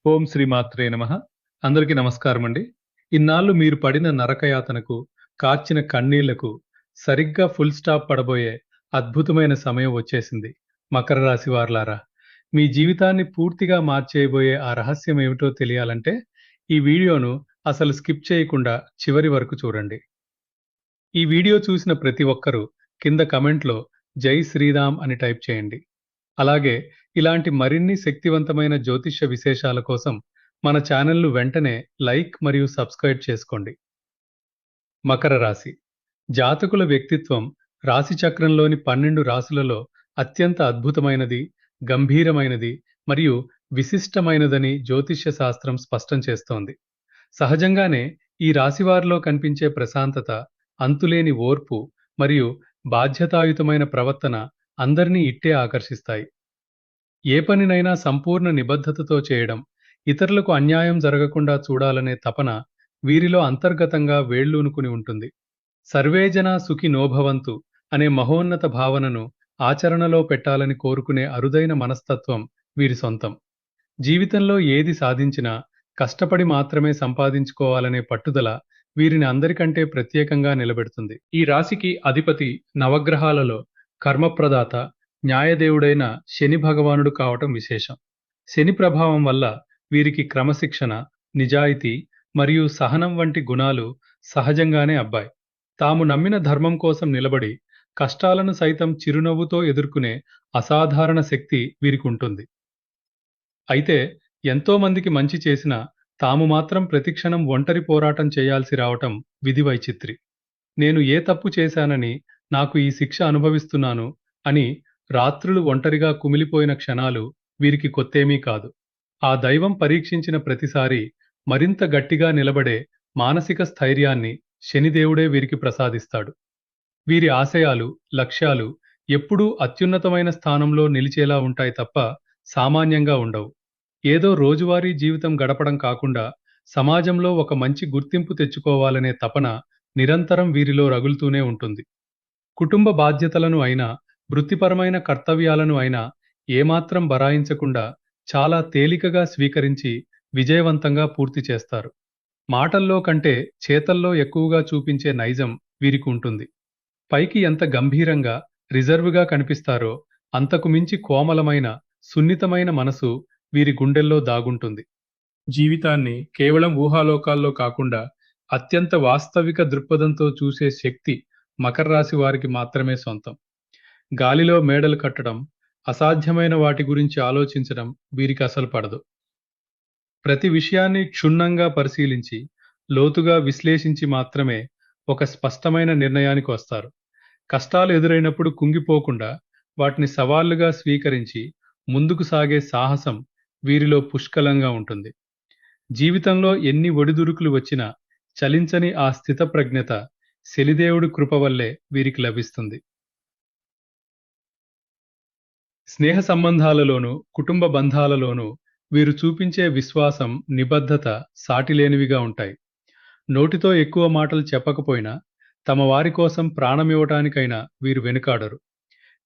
ఓం శ్రీ మాత్రే నమః. అందరికీ నమస్కారమండి. ఇన్నాళ్ళు మీరు పడిన నరకయాతనకు, కార్చిన కన్నీళ్లకు సరిగ్గా ఫుల్ స్టాప్ పడబోయే అద్భుతమైన సమయం వచ్చేసింది. మకర రాశి వారలారా! మీ జీవితాన్ని పూర్తిగా మార్చేయబోయే ఆ రహస్యం ఏమిటో తెలియాలంటే ఈ వీడియోను అసలు స్కిప్ చేయకుండా చివరి వరకు చూడండి. ఈ వీడియో చూసిన ప్రతి ఒక్కరూ కింద కమెంట్‌లో జై శ్రీరామ్ అని టైప్ చేయండి. అలాగే ఇలాంటి మరిన్ని శక్తివంతమైన జ్యోతిష్య విశేషాల కోసం మన ఛానల్‌ను వెంటనే లైక్ మరియు సబ్స్క్రైబ్ చేసుకోండి. మకర రాశి జాతకుల వ్యక్తిత్వం రాశి చక్రంలోని 12 రాశులలో అత్యంత అద్భుతమైనది, గంభీరమైనది మరియు విశిష్టమైనదని జ్యోతిష్య శాస్త్రం స్పష్టం చేస్తోంది. సహజంగానే ఈ రాశివారిలో కనిపించే ప్రశాంతత, అంతులేని ఓర్పు మరియు బాధ్యతాయుతమైన ప్రవర్తన అందరినీ ఇట్టే ఆకర్షిస్తాయి. ఏ పనినైనా సంపూర్ణ నిబద్ధతతో చేయడం, ఇతరులకు అన్యాయం జరగకుండా చూడాలనే తపన వీరిలో అంతర్గతంగా వేళ్ళూనుకుని ఉంటుంది. సర్వే జనా సుఖినో భవంతు అనే మహోన్నత భావనను ఆచరణలో పెట్టాలని కోరుకునే అరుదైన మనస్తత్వం వీరి సొంతం. జీవితంలో ఏది సాధించినా కష్టపడి మాత్రమే సంపాదించుకోవాలనే పట్టుదల వీరిని అందరికంటే ప్రత్యేకంగా నిలబెడుతుంది. ఈ రాశికి అధిపతి నవగ్రహాలలో కర్మప్రదాత, న్యాయదేవుడైన శని భగవానుడు కావటం విశేషం. శని ప్రభావం వల్ల వీరికి క్రమశిక్షణ, నిజాయితీ మరియు సహనం వంటి గుణాలు సహజంగానే అబ్బాయి. తాము నమ్మిన ధర్మం కోసం నిలబడి కష్టాలను సైతం చిరునవ్వుతో ఎదుర్కొనే అసాధారణ శక్తి వీరికి ఉంటుంది. అయితే ఎంతో మందికి మంచి చేసినా తాము మాత్రం ప్రతిక్షణం ఒంటరి పోరాటం చేయాల్సి రావటం విధి వైచిత్రి. నేను ఏ తప్పు చేశానని, నాకు ఈ శిక్ష అనుభవిస్తున్నాను అని రాత్రులు ఒంటరిగా కుమిలిపోయిన క్షణాలు వీరికి కొత్తేమీ కాదు. ఆ దైవం పరీక్షించిన ప్రతిసారి మరింత గట్టిగా నిలబడే మానసిక స్థైర్యాన్ని శనిదేవుడే వీరికి ప్రసాదిస్తాడు. వీరి ఆశయాలు, లక్ష్యాలు ఎప్పుడూ అత్యున్నతమైన స్థానంలో నిలిచేలా ఉంటాయి తప్ప సామాన్యంగా ఉండవు. ఏదో రోజువారీ జీవితం గడపడం కాకుండా సమాజంలో ఒక మంచి గుర్తింపు తెచ్చుకోవాలనే తపన నిరంతరం వీరిలో రగులుతూనే ఉంటుంది. కుటుంబ బాధ్యతలను అయినా, వృత్తిపరమైన కర్తవ్యాలను అయినా ఏమాత్రం బరాయించకుండా చాలా తేలికగా స్వీకరించి విజయవంతంగా పూర్తి చేస్తారు. మాటల్లో కంటే చేతల్లో ఎక్కువగా చూపించే నైజం వీరికి ఉంటుంది. పైకి ఎంత గంభీరంగా, రిజర్వ్‌గా కనిపిస్తారో అంతకు మించి కోమలమైన, సున్నితమైన మనసు వీరి గుండెల్లో దాగుంటుంది. జీవితాన్ని కేవలం ఊహాలోకాల్లో కాకుండా అత్యంత వాస్తవిక దృక్పథంతో చూసే శక్తి మకర రాశి వారికి మాత్రమే సొంతం. గాలిలో మేడలు కట్టడం, అసాధ్యమైన వాటి గురించి ఆలోచించడం వీరికి అసలు పడదు. ప్రతి విషయాన్ని క్షుణ్ణంగా పరిశీలించి, లోతుగా విశ్లేషించి మాత్రమే ఒక స్పష్టమైన నిర్ణయానికి వస్తారు. కష్టాలు ఎదురైనప్పుడు కుంగిపోకుండా వాటిని సవాళ్లుగా స్వీకరించి ముందుకు సాగే సాహసం వీరిలో పుష్కలంగా ఉంటుంది. జీవితంలో ఎన్ని ఒడిదుడుకులు వచ్చినా చలించని ఆ స్థితప్రజ్ఞత శనిదేవుడి కృప వల్లే వీరికి లభిస్తుంది. స్నేహ సంబంధాలలోనూ, కుటుంబ బంధాలలోనూ వీరు చూపించే విశ్వాసం, నిబద్ధత సాటిలేనివిగా ఉంటాయి. నోటితో ఎక్కువ మాటలు చెప్పకపోయినా తమ వారి కోసం ప్రాణమివ్వటానికైనా వీరు వెనుకాడరు.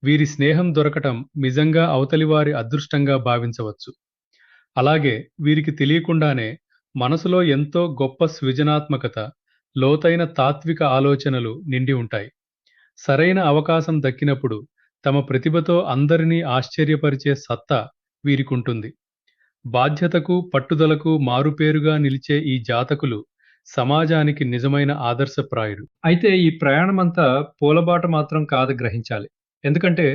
వీరి స్నేహం దొరకటం నిజంగా అవతలి వారి అదృష్టంగా భావించవచ్చు. అలాగే వీరికి తెలియకుండానే మనసులో ఎంతో గొప్ప సృజనాత్మకత, లోతైన తాత్విక ఆలోచనలు నిండి ఉంటాయి. సరైన అవకాశం దక్కినప్పుడు తమ ప్రతిభతో అందరినీ ఆశ్చర్యపరిచే సత్తా వీరికుంటుంది. బాధ్యతకు, పట్టుదలకు మారుపేరుగా నిలిచే ఈ జాతకులు సమాజానికి నిజమైన ఆదర్శప్రాయుడు. అయితే ఈ ప్రయాణమంతా పూలబాట మాత్రం కాదు గ్రహించాలి. ఎందుకంటే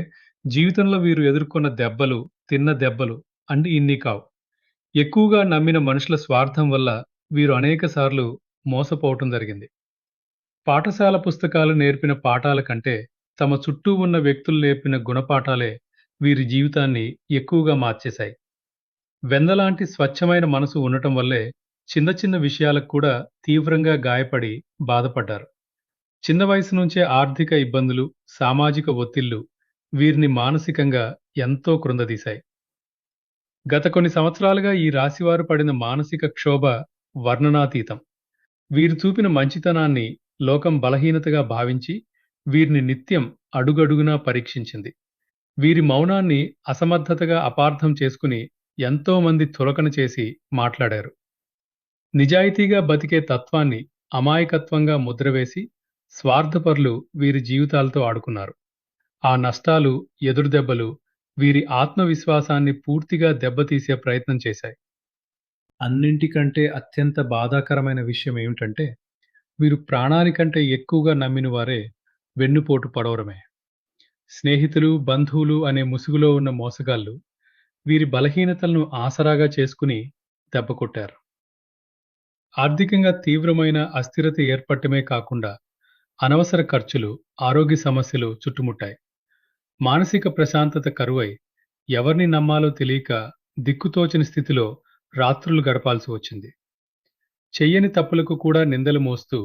జీవితంలో వీరు ఎదుర్కొన్న దెబ్బలు, తిన్న దెబ్బలు అన్ని ఇన్ని కావు. ఎక్కువగా నమ్మిన మనుషుల స్వార్థం వల్ల వీరు అనేకసార్లు మోసపోవటం జరిగింది. పాఠశాల పుస్తకాలు నేర్పిన పాఠాల కంటే తమ చుట్టూ ఉన్న వ్యక్తులు నేర్పిన గుణపాఠాలే వీరి జీవితాన్ని ఎక్కువగా మార్చేశాయి. వెన్నలాంటి స్వచ్ఛమైన మనసు ఉండటం వల్లే చిన్న చిన్న విషయాలకు కూడా తీవ్రంగా గాయపడి బాధపడ్డారు. చిన్న వయసు నుంచే ఆర్థిక ఇబ్బందులు, సామాజిక ఒత్తిళ్లు వీరిని మానసికంగా ఎంతో కృంగదీశాయి. గత కొన్ని సంవత్సరాలుగా ఈ రాశివారు పడిన మానసిక క్షోభ వర్ణనాతీతం. వీరు చూపిన మంచితనాన్ని లోకం బలహీనతగా భావించి వీరిని నిత్యం అడుగడుగునా పరీక్షించింది. వీరి మౌనాన్ని అసమర్థతగా అపార్థం చేసుకుని ఎంతోమంది చులకన చేసి మాట్లాడారు. నిజాయితీగా బతికే తత్వాన్ని అమాయకత్వంగా ముద్రవేసి స్వార్థపరులు వీరి జీవితాలతో ఆడుకున్నారు. ఆ నష్టాలు, ఎదురుదెబ్బలు వీరి ఆత్మవిశ్వాసాన్ని పూర్తిగా దెబ్బతీసే ప్రయత్నం చేశాయి. అన్నింటికంటే అత్యంత బాధాకరమైన విషయం ఏమిటంటే, వీరు ప్రాణానికంటే ఎక్కువగా నమ్మిన వారే వెన్నుపోటు పడవడమే. స్నేహితులు, బంధువులు అనే ముసుగులో ఉన్న మోసగాళ్ళు వీరి బలహీనతలను ఆసరాగా చేసుకుని దెబ్బకొట్టారు. ఆర్థికంగా తీవ్రమైన అస్థిరత ఏర్పడటమే కాకుండా అనవసర ఖర్చులు, ఆరోగ్య సమస్యలు చుట్టుముట్టాయి. మానసిక ప్రశాంతత కరువై ఎవరిని నమ్మాలో తెలియక దిక్కుతోచని స్థితిలో రాత్రులు గడపాల్సి వచ్చింది. చెయ్యని తప్పులకు కూడా నిందలు మోస్తూ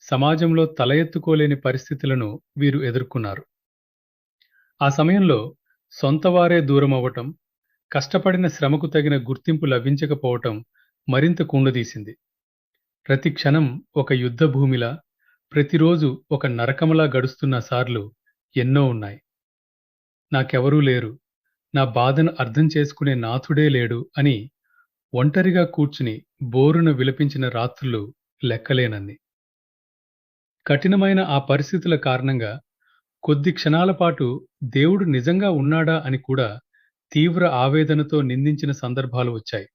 సమాజంలో తల ఎత్తుకోలేని పరిస్థితులను వీరు ఎదుర్కొన్నారు. ఆ సమయంలో సొంతవారే దూరమవ్వటం, కష్టపడిన శ్రమకు తగిన గుర్తింపు లభించకపోవటం మరింత కుండదీసింది. ప్రతి క్షణం ఒక యుద్ధ భూమిలా, ప్రతిరోజు ఒక నరకములా గడుస్తున్న సార్లు ఎన్నో ఉన్నాయి. నాకెవరూ లేరు, నా బాధను అర్థం చేసుకునే నాథుడే లేడు అని ఒంటరిగా కూర్చుని బోరున విలపించిన రాత్రులు లెక్కలేనన్ని. కఠినమైన ఆ పరిస్థితుల కారణంగా కొద్ది క్షణాల పాటు దేవుడు నిజంగా ఉన్నాడా అని కూడా తీవ్ర ఆవేదనతో నిందించిన సందర్భాలు వచ్చాయి.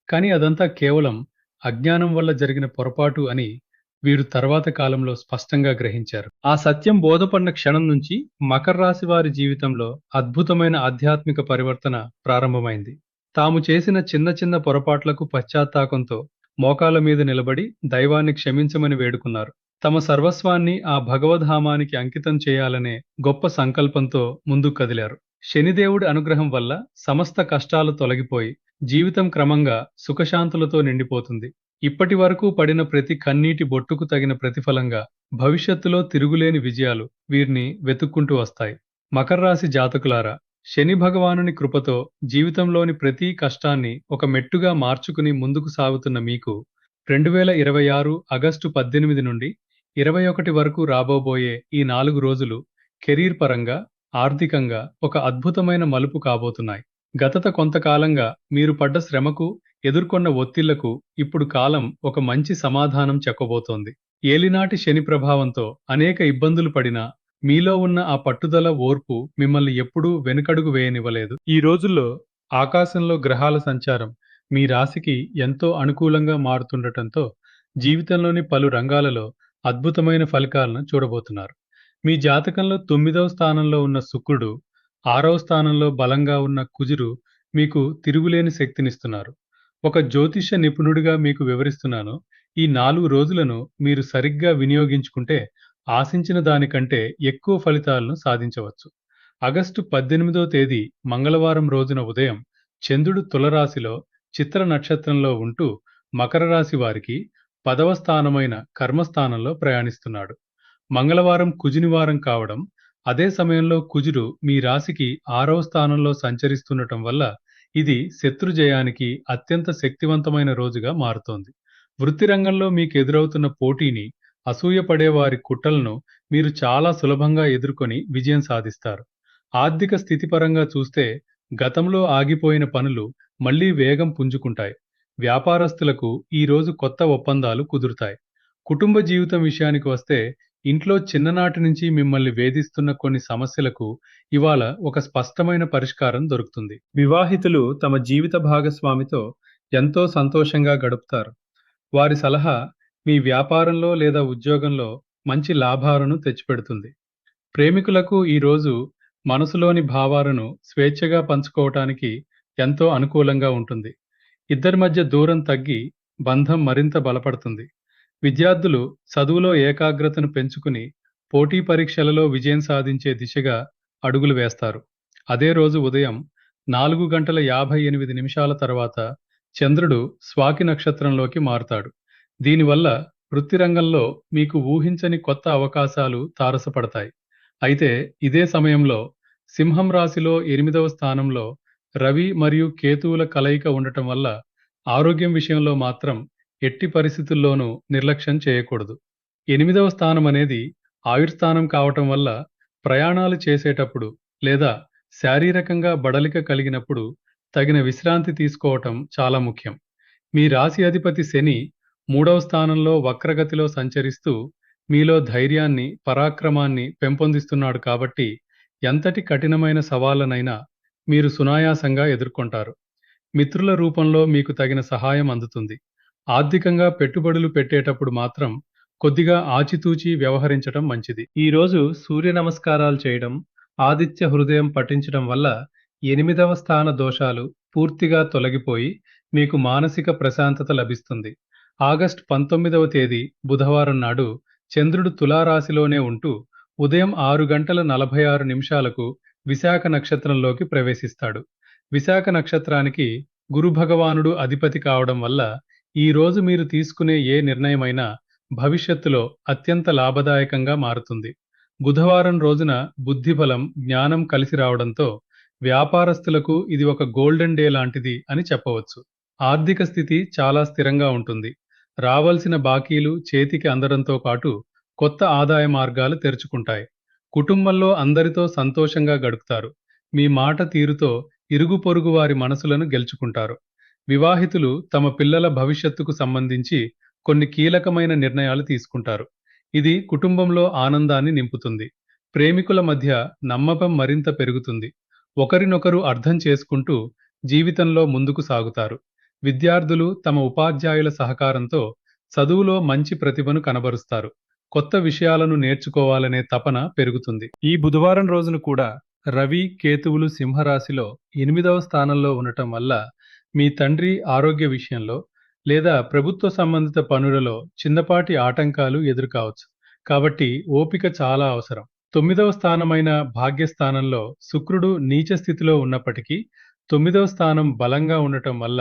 కానీ అదంతా కేవలం అజ్ఞానం వల్ల జరిగిన పొరపాటు అని వీరు తర్వాత కాలంలో స్పష్టంగా గ్రహించారు. ఆ సత్యం బోధపడిన క్షణం నుంచి మకర రాశి వారి జీవితంలో అద్భుతమైన ఆధ్యాత్మిక పరివర్తన ప్రారంభమైంది. తాము చేసిన చిన్న చిన్న పొరపాట్లకు పశ్చాత్తాపంతో మోకాళ్ళ మీద నిలబడి దైవాన్ని క్షమించమని వేడుకున్నారు. తమ సర్వస్వాన్ని ఆ భగవద్ధామానికి అంకితం చేయాలనే గొప్ప సంకల్పంతో ముందుకు కదిలారు. శనిదేవుడి అనుగ్రహం వల్ల సమస్త కష్టాలు తొలగిపోయి జీవితం క్రమంగా సుఖశాంతులతో నిండిపోతుంది. ఇప్పటి వరకు పడిన ప్రతి కన్నీటి బొట్టుకు తగిన ప్రతిఫలంగా భవిష్యత్తులో తిరుగులేని విజయాలు వీరిని వెతుక్కుంటూ వస్తాయి. మకర రాశి జాతకులారా, శని భగవానుని కృపతో జీవితంలోని ప్రతి కష్టాన్ని ఒక మెట్టుగా మార్చుకుని ముందుకు సాగుతున్న మీకు 2026 ఆగస్టు 18 నుండి 21 వరకు రాబోబోయే ఈ 4 రోజులు కెరీర్ పరంగా, ఆర్థికంగా ఒక అద్భుతమైన మలుపు కాబోతున్నాయి. గత కొంతకాలంగా మీరు పడ్డ శ్రమకు, ఎదుర్కొన్న ఒత్తిళ్లకు ఇప్పుడు కాలం ఒక మంచి సమాధానం చెప్పబోతోంది. ఏలినాటి శని ప్రభావంతో అనేక ఇబ్బందులు పడినా మీలో ఉన్న ఆ పట్టుదల, ఓర్పు మిమ్మల్ని ఎప్పుడూ వెనుకడుగు వేయనివ్వలేదు. ఈ రోజుల్లో ఆకాశంలో గ్రహాల సంచారం మీ రాశికి ఎంతో అనుకూలంగా మారుతుండటంతో జీవితంలోని పలు రంగాలలో అద్భుతమైన ఫలితాలను చూడబోతున్నారు. మీ జాతకంలో 9వ స్థానంలో ఉన్న శుక్రుడు, 6వ స్థానంలో బలంగా ఉన్న కుజుడు మీకు తిరుగులేని శక్తినిస్తున్నారు. ఒక జ్యోతిష్య నిపుణుడిగా మీకు వివరిస్తున్నాను. ఈ 4 రోజులను మీరు సరిగ్గా వినియోగించుకుంటే ఆశించిన దానికంటే ఎక్కువ ఫలితాలను సాధించవచ్చు. ఆగస్టు 18వ తేదీ మంగళవారం రోజున ఉదయం చంద్రుడు తులరాశిలో చిత్ర నక్షత్రంలో ఉంటూ మకర రాశి వారికి 10వ స్థానమైన కర్మస్థానంలో ప్రయాణిస్తున్నాడు. మంగళవారం కుజునివారం కావడం, అదే సమయంలో కుజుడు మీ రాశికి 6వ స్థానంలో సంచరిస్తుండటం వల్ల ఇది శత్రుజయానికి అత్యంత శక్తివంతమైన రోజుగా మారుతోంది. వృత్తి రంగంలో మీకు ఎదురవుతున్న పోటీని, అసూయపడే వారి కుట్రలను మీరు చాలా సులభంగా ఎదుర్కొని విజయం సాధిస్తారు. ఆర్థిక స్థితి పరంగా చూస్తే గతంలో ఆగిపోయిన పనులు మళ్లీ వేగం పుంజుకుంటాయి. వ్యాపారస్తులకు ఈ రోజు కొత్త ఒప్పందాలు కుదురుతాయి. కుటుంబ జీవితం విషయానికి వస్తే ఇంట్లో చిన్ననాటి నుంచి మిమ్మల్ని వేధిస్తున్న కొన్ని సమస్యలకు ఇవాళ ఒక స్పష్టమైన పరిష్కారం దొరుకుతుంది. వివాహితులు తమ జీవిత భాగస్వామితో ఎంతో సంతోషంగా గడుపుతారు. వారి సలహా మీ వ్యాపారంలో లేదా ఉద్యోగంలో మంచి లాభాలను తెచ్చిపెడుతుంది. ప్రేమికులకు ఈరోజు మనసులోని భావాలను స్వేచ్ఛగా పంచుకోవటానికి ఎంతో అనుకూలంగా ఉంటుంది. ఇద్దరి మధ్య దూరం తగ్గి బంధం మరింత బలపడుతుంది. విద్యార్థులు చదువులో ఏకాగ్రతను పెంచుకుని పోటీ పరీక్షలలో విజయం సాధించే దిశగా అడుగులు వేస్తారు. అదే రోజు ఉదయం 4:58 తర్వాత చంద్రుడు స్వాతి నక్షత్రంలోకి మారుతాడు. దీనివల్ల వృత్తి రంగంలో మీకు ఊహించని కొత్త అవకాశాలు తారసపడతాయి. అయితే ఇదే సమయంలో సింహం రాశిలో 8వ స్థానంలో రవి మరియు కేతువుల కలయిక ఉండటం వల్ల ఆరోగ్యం విషయంలో మాత్రం ఎట్టి పరిస్థితుల్లోనూ నిర్లక్ష్యం చేయకూడదు. 8వ స్థానం అనేది ఆయుర్స్థానం కావటం వల్ల ప్రయాణాలు చేసేటప్పుడు లేదా శారీరకంగా బడలిక కలిగినప్పుడు తగిన విశ్రాంతి తీసుకోవటం చాలా ముఖ్యం. మీ రాశి అధిపతి శని 3వ స్థానంలో వక్రగతిలో సంచరిస్తూ మీలో ధైర్యాన్ని, పరాక్రమాన్ని పెంపొందిస్తున్నాడు కాబట్టి ఎంతటి కఠినమైన సవాళ్లనైనా మీరు సునాయాసంగా ఎదుర్కొంటారు. మిత్రుల రూపంలో మీకు తగిన సహాయం అందుతుంది. ఆర్థికంగా పెట్టుబడులు పెట్టేటప్పుడు మాత్రం కొద్దిగా ఆచితూచి వ్యవహరించటం మంచిది. ఈరోజు సూర్య నమస్కారాలు చేయడం, ఆదిత్య హృదయం పఠించడం వల్ల 8వ స్థాన దోషాలు పూర్తిగా తొలగిపోయి మీకు మానసిక ప్రశాంతత లభిస్తుంది. ఆగస్టు 19వ తేదీ బుధవారం నాడు చంద్రుడు తులారాశిలోనే ఉంటూ ఉదయం 6:46 విశాఖ నక్షత్రంలోకి ప్రవేశిస్తాడు. విశాఖ నక్షత్రానికి గురు భగవానుడు అధిపతి కావడం వల్ల ఈ రోజు మీరు తీసుకునే ఏ నిర్ణయమైనా భవిష్యత్తులో అత్యంత లాభదాయకంగా మారుతుంది. బుధవారం రోజున బుద్ధిబలం, జ్ఞానం కలిసి రావడంతో వ్యాపారస్తులకు ఇది ఒక గోల్డెన్ డే లాంటిది అని చెప్పవచ్చు. ఆర్థిక స్థితి చాలా స్థిరంగా ఉంటుంది. రావాల్సిన బాకీలు చేతికి అందడంతో పాటు కొత్త ఆదాయ మార్గాలు తెరుచుకుంటాయి. కుటుంబంలో అందరితో సంతోషంగా గడుపుతారు. మీ మాట తీరుతో ఇరుగు పొరుగు వారి మనసులను గెలుచుకుంటారు. వివాహితులు తమ పిల్లల భవిష్యత్తుకు సంబంధించి కొన్ని కీలకమైన నిర్ణయాలు తీసుకుంటారు. ఇది కుటుంబంలో ఆనందాన్ని నింపుతుంది. ప్రేమికుల మధ్య నమ్మకం మరింత పెరుగుతుంది. ఒకరినొకరు అర్థం చేసుకుంటూ జీవితంలో ముందుకు సాగుతారు. విద్యార్థులు తమ ఉపాధ్యాయుల సహకారంతో చదువులో మంచి ప్రతిభను కనబరుస్తారు. కొత్త విషయాలను నేర్చుకోవాలనే తపన పెరుగుతుంది. ఈ బుధవారం రోజున కూడా రవి, కేతువులు సింహరాశిలో 8వ స్థానంలో ఉండటం వల్ల మీ తండ్రి ఆరోగ్య విషయంలో లేదా ప్రభుత్వ సంబంధిత పనులలో చిన్నపాటి ఆటంకాలు ఎదురుకావచ్చు. కాబట్టి ఓపిక చాలా అవసరం. 9వ స్థానమైన భాగ్యస్థానంలో శుక్రుడు నీచ స్థితిలో ఉన్నప్పటికీ 9వ స్థానం బలంగా ఉండటం వల్ల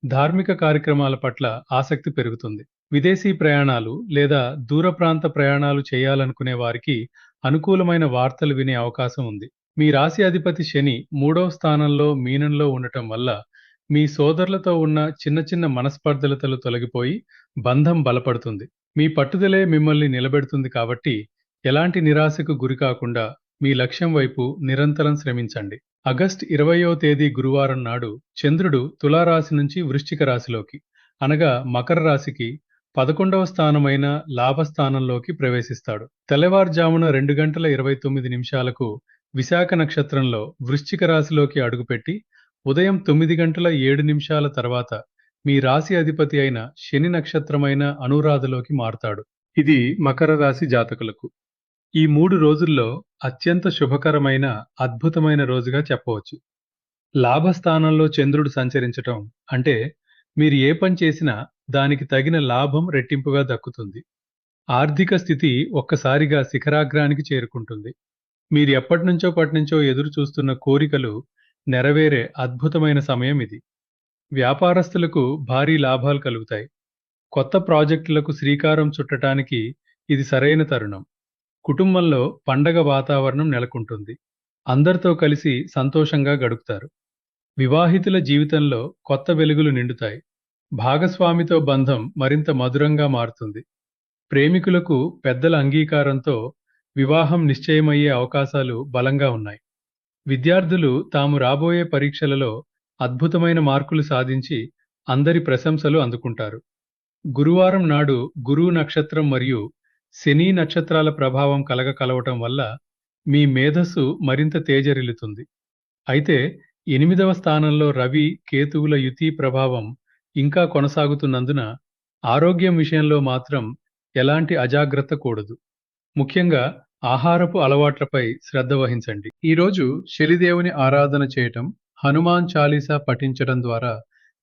ధార్మిక కార్యక్రమాల పట్ల ఆసక్తి పెరుగుతుంది. విదేశీ ప్రయాణాలు లేదా దూర ప్రాంత ప్రయాణాలు చేయాలనుకునే వారికి అనుకూలమైన వార్తలు వినే అవకాశం ఉంది. మీ రాశి అధిపతి శని 3వ స్థానంలో మీనంలో ఉండటం వల్ల మీ సోదరులతో ఉన్న చిన్న చిన్న మనస్పర్ధలతలు తొలగిపోయి బంధం బలపడుతుంది. మీ పట్టుదలే మిమ్మల్ని నిలబెడుతుంది కాబట్టి ఎలాంటి నిరాశకు గురికాకుండా మీ లక్ష్యం వైపు నిరంతరం శ్రమించండి. ఆగస్టు 20వ తేదీ గురువారం నాడు చంద్రుడు తులారాశి నుంచి వృశ్చిక రాశిలోకి అనగా మకర రాశికి 11వ స్థానమైన లాభస్థానంలోకి ప్రవేశిస్తాడు. తెల్లవారుజామున 2:29 విశాఖ నక్షత్రంలో వృశ్చిక రాశిలోకి అడుగుపెట్టి ఉదయం 9:07 తర్వాత మీ రాశి అధిపతి అయిన శని నక్షత్రమైన అనురాధలోకి మారతాడు. ఇది మకర రాశి జాతకులకు ఈ 3 రోజుల్లో అత్యంత శుభకరమైన అద్భుతమైన రోజుగా చెప్పవచ్చు. లాభస్థానంలో చంద్రుడు సంచరించటం అంటే మీరు ఏ పని చేసినా దానికి తగిన లాభం రెట్టింపుగా దక్కుతుంది. ఆర్థిక స్థితి ఒక్కసారిగా శిఖరాగ్రానికి చేరుకుంటుంది. మీరు ఎప్పటినుంచో ఎదురు చూస్తున్న కోరికలు నెరవేరే అద్భుతమైన సమయం ఇది. వ్యాపారస్తులకు భారీ లాభాలు కలుగుతాయి. కొత్త ప్రాజెక్టులకు శ్రీకారం చుట్టటానికి ఇది సరైన తరుణం. కుటుంబంలో పండగ వాతావరణం నెలకొంటుంది. అందరితో కలిసి సంతోషంగా గడుపుతారు. వివాహితుల జీవితంలో కొత్త వెలుగులు నిండుతాయి. భాగస్వామితో బంధం మరింత మధురంగా మారుతుంది. ప్రేమికులకు పెద్దల అంగీకారంతో వివాహం నిశ్చయమయ్యే అవకాశాలు బలంగా ఉన్నాయి. విద్యార్థులు తాము రాబోయే పరీక్షలలో అద్భుతమైన మార్కులు సాధించి అందరి ప్రశంసలు అందుకుంటారు. గురువారం నాడు గురువు నక్షత్రం మరియు శని నక్షత్రాల ప్రభావం కలవటం వల్ల మీ మేధస్సు మరింత తేజరిల్లుతుంది. అయితే 8వ స్థానంలో రవి, కేతువుల యుతి ప్రభావం ఇంకా కొనసాగుతున్నందున ఆరోగ్యం విషయంలో మాత్రం ఎలాంటి అజాగ్రత్త కూడదు. ముఖ్యంగా ఆహారపు అలవాట్లపై శ్రద్ధ వహించండి. ఈరోజు శనిదేవుని ఆరాధన చేయటం, హనుమాన్ చాలీసా పఠించడం ద్వారా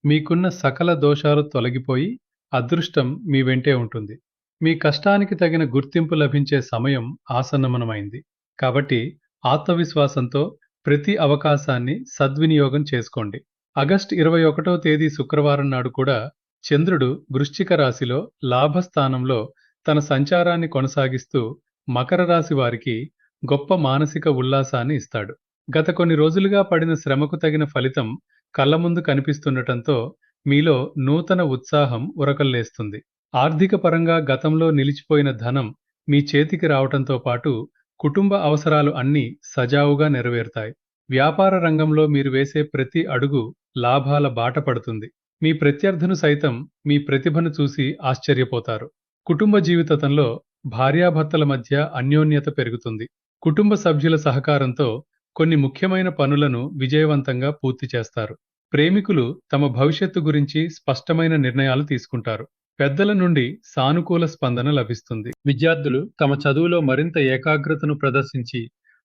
మీకున్న సకల దోషాలు తొలగిపోయి అదృష్టం మీ వెంటే ఉంటుంది. మీ కష్టానికి తగిన గుర్తింపు లభించే సమయం ఆసన్నమనమైంది. కాబట్టి ఆత్మవిశ్వాసంతో ప్రతి అవకాశాన్ని సద్వినియోగం చేసుకోండి. ఆగస్టు 21వ తేదీ శుక్రవారం నాడు కూడా చంద్రుడు వృశ్చిక రాశిలో లాభస్థానంలో తన సంచారాన్ని కొనసాగిస్తూ మకర రాశి వారికి గొప్ప మానసిక ఉల్లాసాన్ని ఇస్తాడు. గత కొన్ని రోజులుగా పడిన శ్రమకు తగిన ఫలితం కళ్ల ముందు కనిపిస్తుండటంతో మీలో నూతన ఉత్సాహం ఉరకల్లేస్తుంది. ఆర్థిక పరంగా గతంలో నిలిచిపోయిన ధనం మీ చేతికి రావటంతో పాటు కుటుంబ అవసరాలు అన్నీ సజావుగా నెరవేరుతాయి. వ్యాపార రంగంలో మీరు వేసే ప్రతి అడుగు లాభాల బాట పడుతుంది. మీ ప్రత్యర్థులు సైతం మీ ప్రతిభను చూసి ఆశ్చర్యపోతారు. కుటుంబ జీవితంలో భార్యాభర్తల మధ్య అన్యోన్యత పెరుగుతుంది. కుటుంబ సభ్యుల సహకారంతో కొన్ని ముఖ్యమైన పనులను విజయవంతంగా పూర్తి చేస్తారు. ప్రేమికులు తమ భవిష్యత్తు గురించి స్పష్టమైన నిర్ణయాలు తీసుకుంటారు. పెద్దల నుండి సానుకూల స్పందన లభిస్తుంది. విద్యార్థులు తమ చదువులో మరింత ఏకాగ్రతను ప్రదర్శించి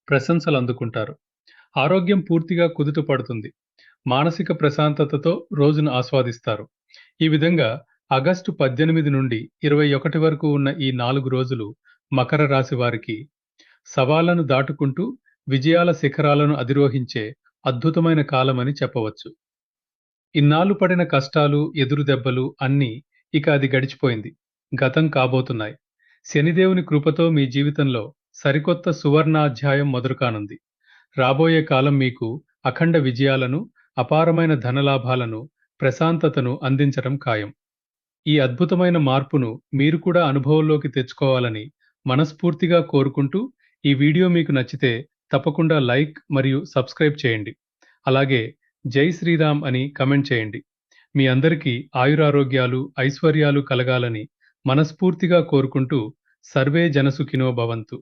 ప్రశంసలు అందుకుంటారు. ఆరోగ్యం పూర్తిగా కుదుట పడుతుంది. మానసిక ప్రశాంతతతో రోజును ఆస్వాదిస్తారు. ఈ విధంగా ఆగస్టు 18 నుండి 21 వరకు ఉన్న ఈ 4 రోజులు మకర రాశి వారికి సవాళ్లను దాటుకుంటూ విజయాల శిఖరాలను అధిరోహించే అద్భుతమైన కాలమని చెప్పవచ్చు. ఇన్నాళ్లు పడిన కష్టాలు, ఎదురుదెబ్బలు అన్నీ ఇక అది గడిచిపోయింది. గతం కాబోతున్నాయి. శనిదేవుని కృపతో మీ జీవితంలో సరికొత్త సువర్ణాధ్యాయం మొదలుకానుంది. రాబోయే కాలం మీకు అఖండ విజయాలను, అపారమైన ధనలాభాలను, ప్రశాంతతను అందించడం ఖాయం. ఈ అద్భుతమైన మార్పును మీరు కూడా అనుభవంలోకి తెచ్చుకోవాలని మనస్ఫూర్తిగా కోరుకుంటూ, ఈ వీడియో మీకు నచ్చితే తప్పకుండా లైక్ మరియు సబ్స్క్రైబ్ చేయండి. అలాగే జై శ్రీరామ్ అని కమెంట్ చేయండి. మీ అందరికీ ఆయురారోగ్యాలు, ఐశ్వర్యాలు కలగాలని మనస్ఫూర్తిగా కోరుకుంటూ సర్వే జనసుఖినో భవంతు.